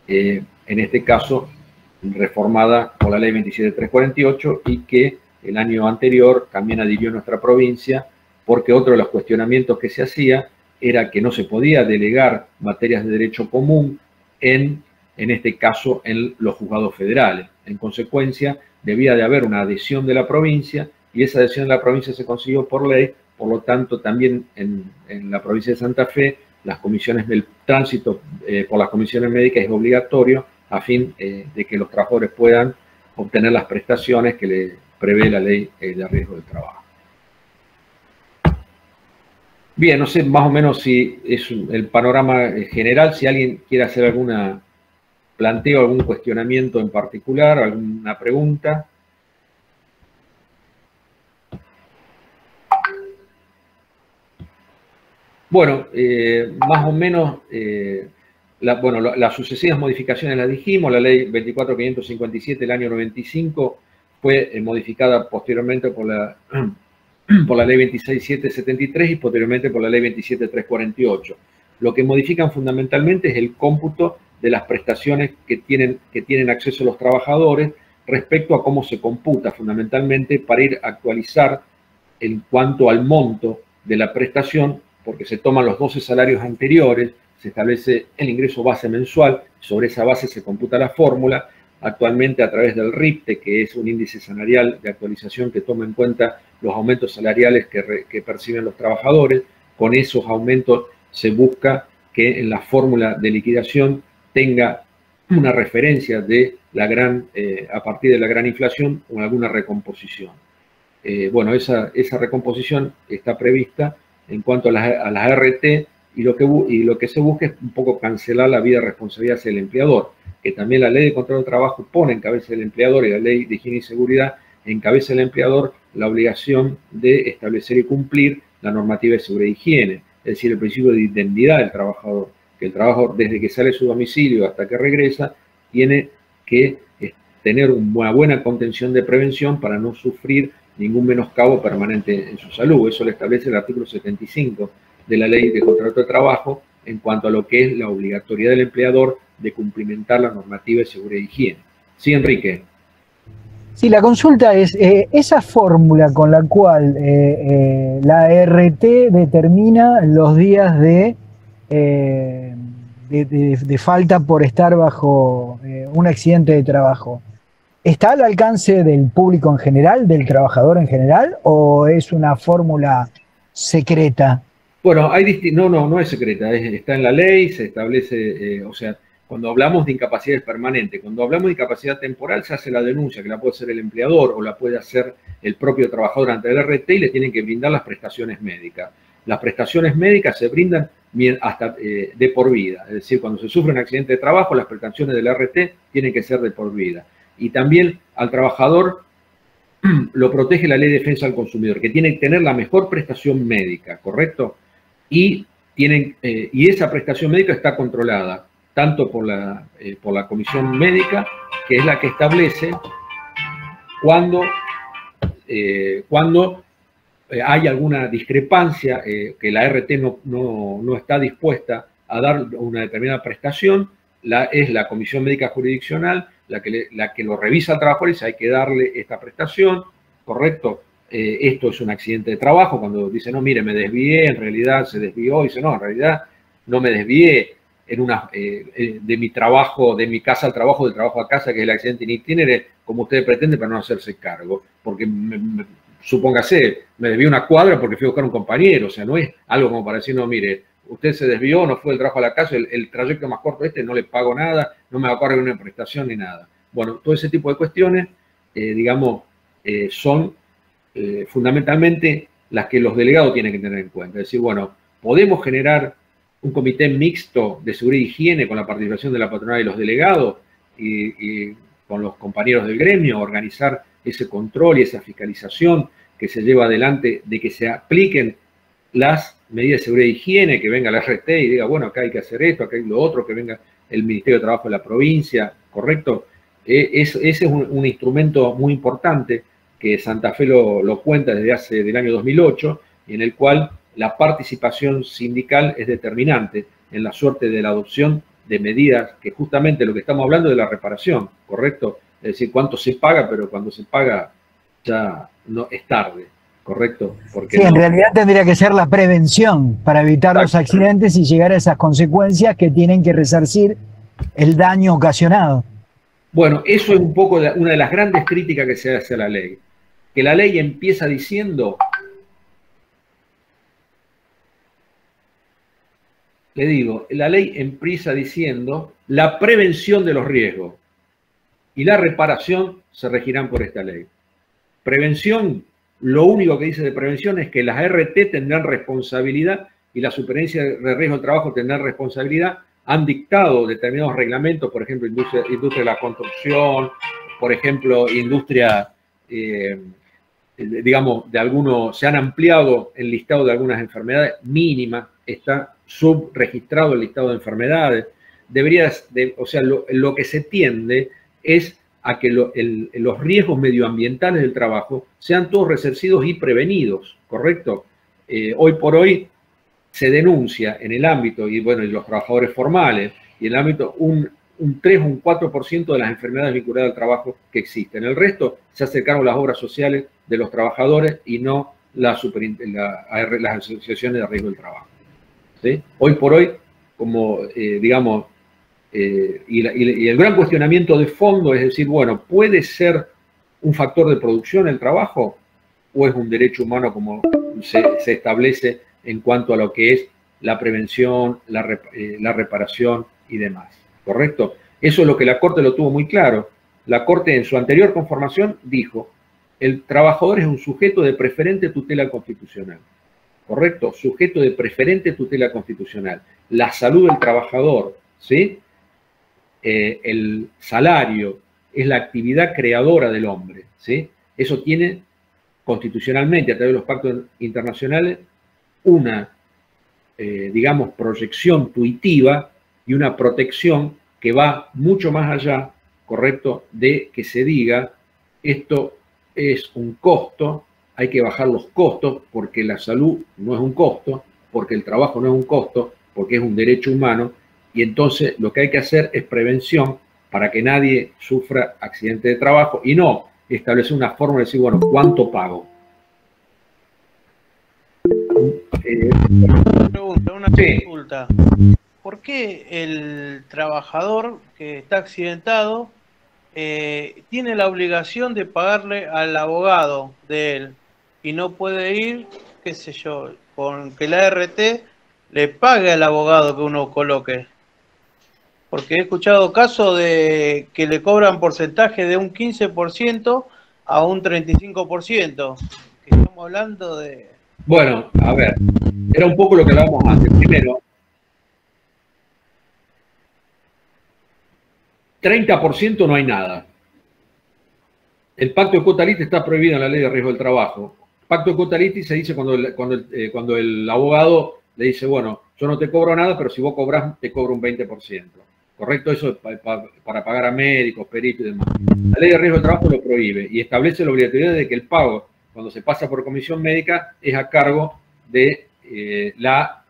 en este caso reformada por la ley 27348, y que el año anterior también adhirió nuestra provincia, porque otro de los cuestionamientos que se hacía era que no se podía delegar materias de derecho común en este caso en los juzgados federales. En consecuencia, debía de haber una adhesión de la provincia, y esa adhesión de la provincia se consiguió por ley. Por lo tanto, también en la provincia de Santa Fe, las comisiones del tránsito por las comisiones médicas es obligatorio a fin de que los trabajadores puedan obtener las prestaciones que le prevé la ley de riesgo del trabajo. Bien, no sé más o menos si es el panorama general, si alguien quiere hacer alguna planteo, algún cuestionamiento en particular, alguna pregunta. Bueno, más o menos, las sucesivas modificaciones las dijimos. La ley 24.557 del año 95 fue modificada posteriormente por la ley 26.773 y posteriormente por la ley 27.348. Lo que modifican fundamentalmente es el cómputo de las prestaciones que tienen acceso los trabajadores respecto a cómo se computa fundamentalmente para ir a actualizar en cuanto al monto de la prestación, porque se toman los 12 salarios anteriores, se establece el ingreso base mensual, sobre esa base se computa la fórmula. Actualmente a través del RIPTE, que es un índice salarial de actualización que toma en cuenta los aumentos salariales que perciben los trabajadores, con esos aumentos se busca que en la fórmula de liquidación tenga una referencia de a partir de la gran inflación o alguna recomposición. Bueno, esa recomposición está prevista en cuanto a las RT, y lo que se busca es un poco cancelar la vida de responsabilidad hacia el empleador, que también la ley de control del trabajo pone en cabeza del empleador, y la ley de higiene y seguridad encabeza el empleador la obligación de establecer y cumplir la normativa de seguridad e higiene, es decir, el principio de indemnidad del trabajador, que el trabajador desde que sale de su domicilio hasta que regresa tiene que tener una buena contención de prevención para no sufrir ningún menoscabo permanente en su salud. Eso lo establece el artículo 75 de la ley de contrato de trabajo en cuanto a lo que es la obligatoriedad del empleador de cumplimentar la normativa de seguridad e higiene. Sí, Enrique. Sí, la consulta es, esa fórmula con la cual la RT determina los días de falta por estar bajo un accidente de trabajo, ¿está al alcance del público en general, del trabajador en general, o es una fórmula secreta? Bueno, no es secreta, está en la ley, se establece, o sea, cuando hablamos de incapacidades permanentes, cuando hablamos de incapacidad temporal, se hace la denuncia, que la puede hacer el empleador o la puede hacer el propio trabajador ante el RT, y le tienen que brindar las prestaciones médicas. Las prestaciones médicas se brindan hasta de por vida, es decir, cuando se sufre un accidente de trabajo, las prestaciones del RT tienen que ser de por vida. Y también al trabajador lo protege la Ley de Defensa del Consumidor, que tiene que tener la mejor prestación médica, ¿correcto? Y esa prestación médica está controlada tanto por la Comisión Médica, que es la que establece cuando hay alguna discrepancia, que la RT no está dispuesta a dar una determinada prestación, es la Comisión Médica Jurisdiccional la que lo revisa al trabajador y dice hay que darle esta prestación, ¿correcto? Esto es un accidente de trabajo, cuando dice, no, mire, me desvié, en realidad se desvió, dice, no, en realidad no me desvié de mi trabajo, de mi casa al trabajo, del trabajo a casa, que es el accidente in itinere, como ustedes pretenden, para no hacerse cargo, porque supóngase, me desvié una cuadra porque fui a buscar un compañero, o sea, no es algo como para decir, no, mire, usted se desvió, no fue del trabajo a la casa, el trayecto más corto no le pago nada, no me va a pagar una prestación ni nada. Bueno, todo ese tipo de cuestiones, digamos, son fundamentalmente las que los delegados tienen que tener en cuenta. Es decir, bueno, podemos generar un comité mixto de seguridad e higiene con la participación de la patronal y los delegados y con los compañeros del gremio, organizar ese control y esa fiscalización que se lleva adelante de que se apliquen las medidas de seguridad e higiene, que venga la RT y diga, bueno, acá hay que hacer esto, acá hay lo otro, que venga el Ministerio de Trabajo de la provincia, ¿correcto? Ese es un instrumento muy importante que Santa Fe lo cuenta desde el año 2008 y en el cual la participación sindical es determinante en la suerte de la adopción de medidas que justamente lo que estamos hablando de la reparación, ¿correcto? Es decir, cuánto se paga, pero cuando se paga ya no es tarde, ¿correcto? Porque sí, en realidad tendría que ser la prevención para evitar los accidentes y llegar a esas consecuencias que tienen que resarcir el daño ocasionado. Bueno, eso es un poco una de las grandes críticas que se hace a la ley. Que la ley empieza diciendo, le digo, la ley empieza diciendo la prevención de los riesgos y la reparación se regirán por esta ley. Prevención, lo único que dice de prevención es que las RT tendrán responsabilidad y la Superintendencia de Riesgo del Trabajo tendrán responsabilidad. Han dictado determinados reglamentos, por ejemplo, industria de la construcción, por ejemplo, industria, digamos, se han ampliado el listado de algunas enfermedades mínimas, está subregistrado el listado de enfermedades. O sea, lo que se tiende es a que los riesgos medioambientales del trabajo sean todos resarcidos y prevenidos, ¿correcto? Hoy por hoy se denuncia en el ámbito, y bueno, y los trabajadores formales, y en el ámbito un 3 o un 4% de las enfermedades vinculadas al trabajo que existen. El resto se acercaron las obras sociales de los trabajadores y no las asociaciones de riesgo del trabajo. ¿Sí? Hoy por hoy, como digamos, y el gran cuestionamiento de fondo es decir, bueno, ¿puede ser un factor de producción el trabajo o es un derecho humano como se establece en cuanto a lo que es la prevención, la reparación y demás? ¿Correcto? Eso es lo que la Corte lo tuvo muy claro. La Corte en su anterior conformación dijo, el trabajador es un sujeto de preferente tutela constitucional. ¿Correcto? Sujeto de preferente tutela constitucional. La salud del trabajador, ¿sí? El salario es la actividad creadora del hombre, ¿sí? Eso tiene constitucionalmente, a través de los pactos internacionales, una, digamos, proyección tuitiva y una protección que va mucho más allá, ¿correcto?, de que se diga esto es un costo, hay que bajar los costos porque la salud no es un costo, porque el trabajo no es un costo, porque es un derecho humano, y entonces lo que hay que hacer es prevención para que nadie sufra accidente de trabajo y no establecer una fórmula de decir, bueno, ¿cuánto pago? Una consulta. ¿Por qué el trabajador que está accidentado tiene la obligación de pagarle al abogado de él y no puede ir, qué sé yo, con que la RT le pague al abogado que uno coloque? Porque he escuchado casos de que le cobran porcentaje de un 15% a un 35%. Que estamos hablando de... Bueno, a ver, era un poco lo que hablábamos antes. Primero, 30% no hay nada. El pacto de cuota lite está prohibido en la ley de riesgo del trabajo. Pacto de cuota lite se dice cuando el abogado le dice, bueno, yo no te cobro nada, pero si vos cobrás, te cobro un 20%. ¿Correcto? Eso es para pagar a médicos, peritos y demás. La ley de riesgo del trabajo lo prohíbe y establece la obligatoriedad de que el pago, cuando se pasa por comisión médica, es a cargo de la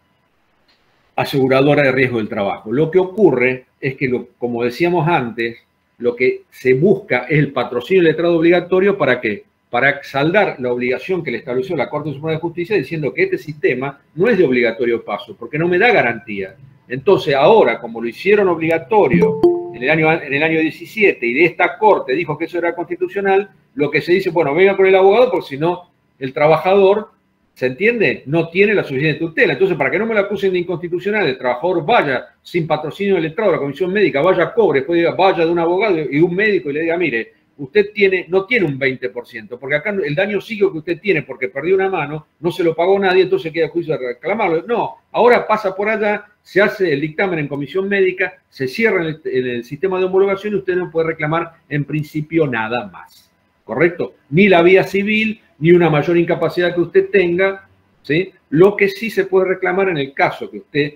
aseguradora de riesgo del trabajo. Lo que ocurre es que, como decíamos antes, lo que se busca es el patrocinio letrado obligatorio. ¿Para qué? Para saldar la obligación que le estableció la Corte Suprema de Justicia diciendo que este sistema no es de obligatorio paso, porque no me da garantía. Entonces ahora, como lo hicieron obligatorio en el año 17 y de esta Corte dijo que eso era constitucional, lo que se dice, bueno, venga con el abogado porque si no el trabajador, ¿se entiende?, no tiene la suficiente tutela. Entonces, para que no me la acusen de inconstitucional, el trabajador vaya sin patrocinio del Estado a la comisión médica, vaya, cobre, después diga, vaya de un abogado y un médico y le diga, mire, usted no tiene un 20%, porque acá el daño psíquico que usted tiene porque perdió una mano, no se lo pagó nadie, entonces queda juicio de reclamarlo. No, ahora pasa por allá, se hace el dictamen en comisión médica, se cierra en el sistema de homologación y usted no puede reclamar en principio nada más. ¿Correcto? Ni la vía civil, ni una mayor incapacidad que usted tenga, ¿sí? Lo que sí se puede reclamar en el caso que usted,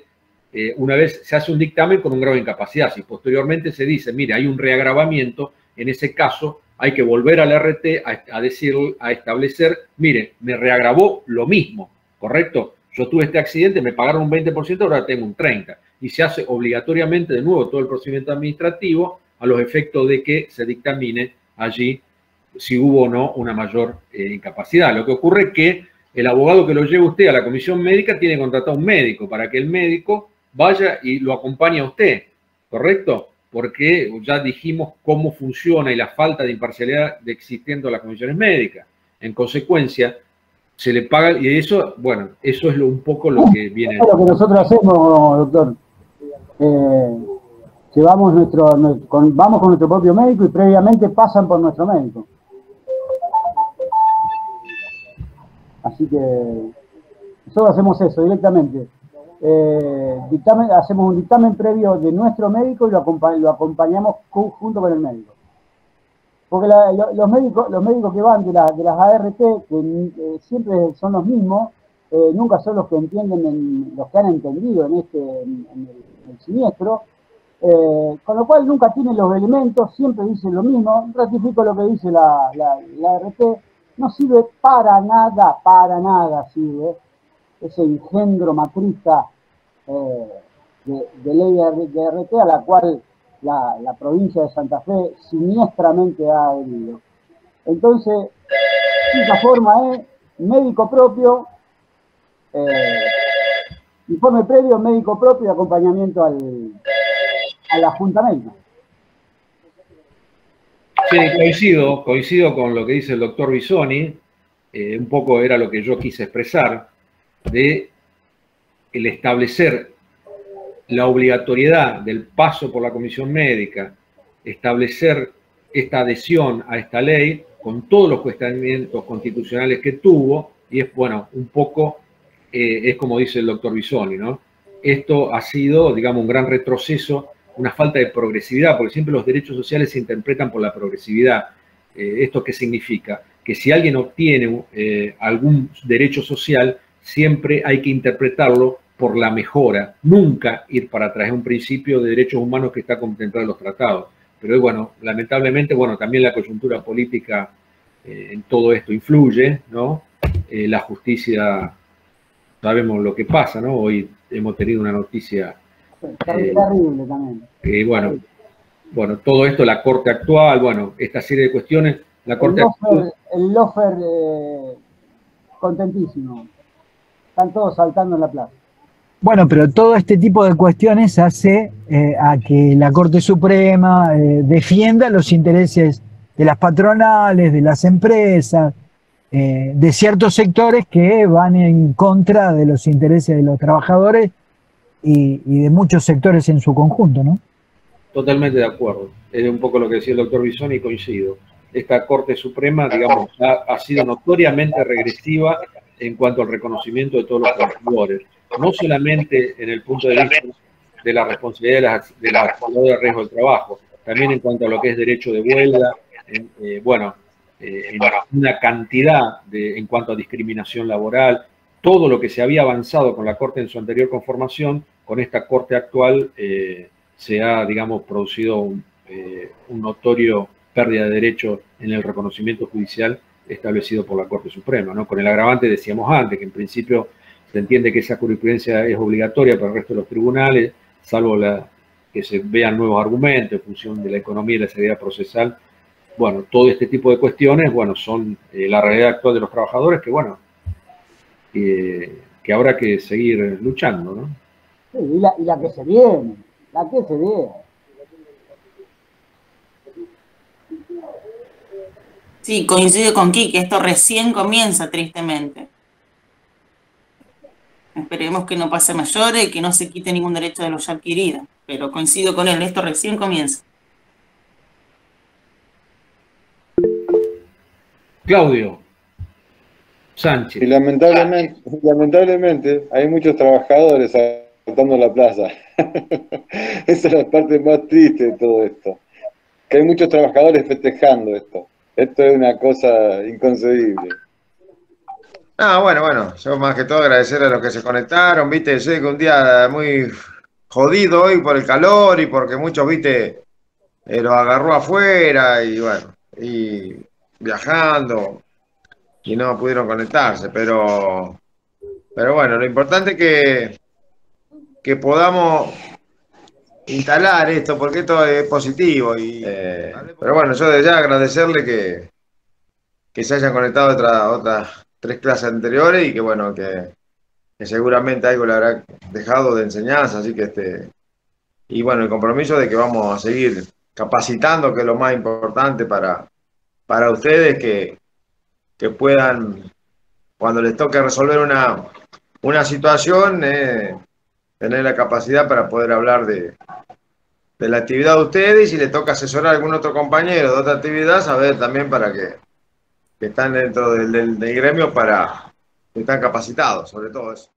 una vez se hace un dictamen con un grado de incapacidad, si posteriormente se dice, mire, hay un reagravamiento, en ese caso hay que volver al RT a establecer, mire, me reagravó lo mismo, ¿correcto? Yo tuve este accidente, me pagaron un 20%, ahora tengo un 30%. Y se hace obligatoriamente de nuevo todo el procedimiento administrativo a los efectos de que se dictamine allí si hubo o no una mayor incapacidad. Lo que ocurre es que el abogado que lo lleve usted a la comisión médica tiene que contratar a un médico para que el médico vaya y lo acompañe a usted, ¿correcto? Porque ya dijimos cómo funciona y la falta de imparcialidad existiendo en las comisiones médicas. En consecuencia, se le paga, y eso, bueno, eso es un poco lo que viene. Lo que nosotros hacemos, doctor, vamos con nuestro propio médico y previamente pasan por nuestro médico. Así que nosotros hacemos eso directamente. Hacemos un dictamen previo de nuestro médico y lo acompañamos junto con el médico. Porque los médicos que van de las ART, que siempre son los mismos, nunca son los que entienden, los que han entendido en el siniestro, con lo cual nunca tienen los elementos, siempre dicen lo mismo. Ratifico lo que dice la ART, no sirve para nada sirve ese engendro macrista de ley de RT a la cual la provincia de Santa Fe siniestramente ha adherido. Entonces, esa forma es médico propio, informe previo, médico propio y acompañamiento a la Junta Médica. Sí, coincido con lo que dice el doctor Bisoni, un poco era lo que yo quise expresar, de el establecer la obligatoriedad del paso por la comisión médica, establecer esta adhesión a esta ley con todos los cuestionamientos constitucionales que tuvo, y es, bueno, un poco, es como dice el doctor Bisoni, ¿no? Esto ha sido, digamos, un gran retroceso, una falta de progresividad, porque siempre los derechos sociales se interpretan por la progresividad. ¿Esto qué significa? Que si alguien obtiene algún derecho social, siempre hay que interpretarlo por la mejora, nunca ir para atrás. Es un principio de derechos humanos que está contemplado en los tratados. Pero bueno, lamentablemente, bueno, también la coyuntura política en todo esto influye, ¿no? La justicia, sabemos lo que pasa, ¿no? Hoy hemos tenido una noticia terrible también. Bueno, todo esto, la Corte actual, bueno, esta serie de cuestiones, la Corte actual. El lofer contentísimo. Están todos saltando en la plaza. Bueno, pero todo este tipo de cuestiones hace a que la Corte Suprema defienda los intereses de las patronales, de las empresas, de ciertos sectores que van en contra de los intereses de los trabajadores y de muchos sectores en su conjunto, ¿no? Totalmente de acuerdo. Es un poco lo que decía el doctor Bisoni y coincido. Esta Corte Suprema, digamos, ha sido notoriamente regresiva en cuanto al reconocimiento de todos los trabajadores. No solamente en el punto de vista de la responsabilidad de la actividad de riesgo del trabajo, también en cuanto a lo que es derecho de huelga, bueno, en una cantidad en cuanto a discriminación laboral, todo lo que se había avanzado con la Corte en su anterior conformación, con esta Corte actual se ha, digamos, producido un notorio pérdida de derechos en el reconocimiento judicial establecido por la Corte Suprema, ¿no? Con el agravante, decíamos antes, que en principio se entiende que esa jurisprudencia es obligatoria para el resto de los tribunales, salvo que se vean nuevos argumentos en función de la economía y la seriedad procesal. Bueno, todo este tipo de cuestiones, bueno, son la realidad actual de los trabajadores que, bueno, que habrá que seguir luchando, ¿no? Sí, y la que se viene, la que se viene. Sí, coincido con Quique, esto recién comienza, tristemente. Esperemos que no pase mayores y que no se quite ningún derecho de los ya adquiridos, pero coincido con él, esto recién comienza. Claudio Sánchez. Y lamentablemente hay muchos trabajadores saltando la plaza. Esa es la parte más triste de todo esto. Que hay muchos trabajadores festejando esto. Esto es una cosa inconcebible. Bueno, yo más que todo agradecer a los que se conectaron, viste, sé que un día muy jodido hoy por el calor y porque muchos, viste, los agarró afuera y bueno, y viajando y no pudieron conectarse, pero bueno, lo importante es que podamos instalar esto, porque esto es positivo, pero bueno, yo de ya agradecerle que se hayan conectado otras 3 clases anteriores y que bueno, que seguramente algo le habrá dejado de enseñanza, así que y bueno, el compromiso de que vamos a seguir capacitando, que es lo más importante para ustedes, que puedan, cuando les toque resolver una situación, tener la capacidad para poder hablar de la actividad de ustedes, y si les toca asesorar a algún otro compañero de otra actividad, saber también para que están dentro del gremio, que están capacitados, sobre todo eso.